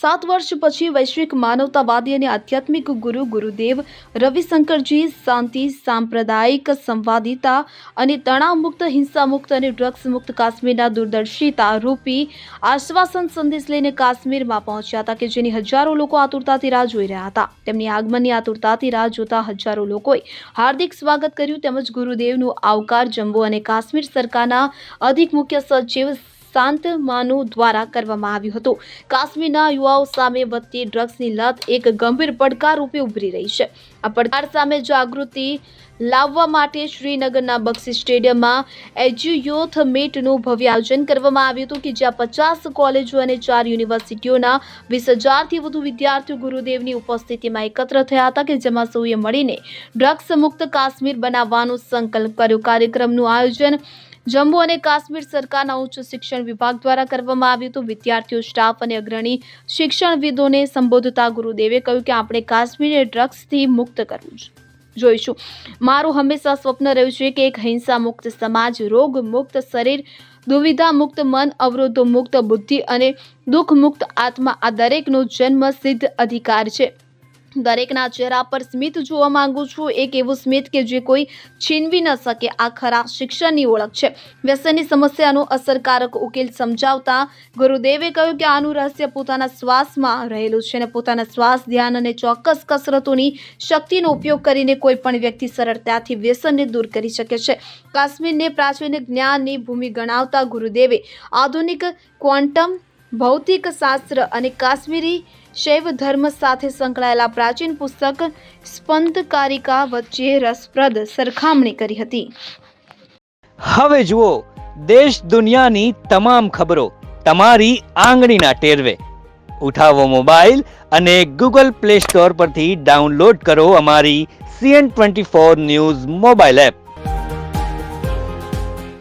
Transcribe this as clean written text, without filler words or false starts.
7 વર્ષ પછી વૈશ્વિક માનવતાવાદી અને આધ્યાત્મિક ગુરુ ગુરુદેવ રવિશંકરજી શાંતિ, સાંપ્રદાયિક સંવાદિતા અને તણાવમુક્ત, હિંસામુક્ત અને ડ્રગ્સમુક્ત કાશ્મીરના દૂરદર્શિતા રૂપી આશ્વાસન સંદેશ લઈને કાશ્મીરમાં પહોંચ્યા હતા કે જેની હજારો લોકો આતુરતાથી રાહ જોઈ રહ્યા હતા। તેમની આગમનની આતુરતાથી રાહ જોતા હજારો લોકોએ હાર્દિક સ્વાગત કર્યું તેમજ ગુરુદેવનું આવકાર જમ્મુ અને કાશ્મીર સરકારના અધિક મુખ્ય સચિવ શાંતમાનુ દ્વારા કરવામાં આવ્યું હતું। કાશ્મીરના યુવાઓ સામે વધતી ડ્રગ્સની લત એક ગંભીર પડકાર રૂપે ઉભરી રહી છે। આ પડકાર સામે જાગૃતિ લાવવા માટે શ્રીનગરના બક્ષી સ્ટેડિયમમાં એજ્યુયુથ મીટનું ભવ્ય આયોજન કરવામાં આવ્યું હતું કે જ્યાં 50 કોલેજો અને 4 યુનિવર્સિટીઓના 20,000થી વધુ વિદ્યાર્થીઓ ગુરુદેવની ઉપસ્થિતિમાં એકત્ર થયા હતા કે જેમાં સૌએ મળીને ડ્રગ્સ મુક્ત કાશ્મીર બનાવવાનો સંકલ્પ કર્યો। કાર્યક્રમનું આયોજન જમ્મુ અને કાશ્મીર સરકારના ઉચ્ચ શિક્ષણ વિભાગ દ્વારા કરવામાં આવ્યું હતું। વિદ્યાર્થીઓ, સ્ટાફ અને અગ્રણી શિક્ષણવિદોને સંબોધતા ગુરુદેવે કહ્યું કે આપણે કાશ્મીરને ડ્રગ્સથી મુક્ત કરવું જોઈશું। મારું હંમેશા સ્વપ્ન રહ્યું છે કે એક હિંસા મુક્ત સમાજ, રોગ મુક્ત શરીર, દુવિધા મુક્ત મન, અવરોધો મુક્ત બુદ્ધિ અને દુઃખ મુક્ત આત્મા આ દરેકનો જન્મ સિદ્ધ અધિકાર છે। દરેકના ચહેરા પર સ્મિત જોવા માંગુ છું, એક એવું સ્મિત કે જે કોઈ છીનવી ન શકે। આ ખરા શિક્ષણની ઓળખ છે। વ્યસનની સમસ્યાનો અસરકારક ઉકેલ સમજાવતા ગુરુદેવે કહ્યું કે આનું રહસ્ય પોતાના શ્વાસમાં રહેલું છે અને પોતાના શ્વાસ, ધ્યાન અને ચોક્કસ કસરતોની શક્તિનો ઉપયોગ કરીને કોઈ પણ વ્યક્તિ સરળતાથી વ્યસનને દૂર કરી શકે છે। કાશ્મીરને પ્રાચીન જ્ઞાનની ભૂમિ ગણાવતા ગુરુદેવે આધુનિક ક્વોન્ટમ ભૌતિક શાસ્ત્ર અને કાશ્મીરી શૈવ ધર્મ સાથે સંકળાયેલા પ્રાચીન પુસ્તક સ્પંદકારિકા વચ્ચે રસપ્રદ સરખામણી કરી હતી। હવે જુઓ દેશ દુનિયાની તમામ ખબરો તમારી આંગળીના ટેરવે। ઉઠાવો મોબાઈલ અને ગૂગલ પ્લે સ્ટોર પરથી ડાઉનલોડ કરો અમારી CN24 ન્યૂઝ મોબાઈલ એપ।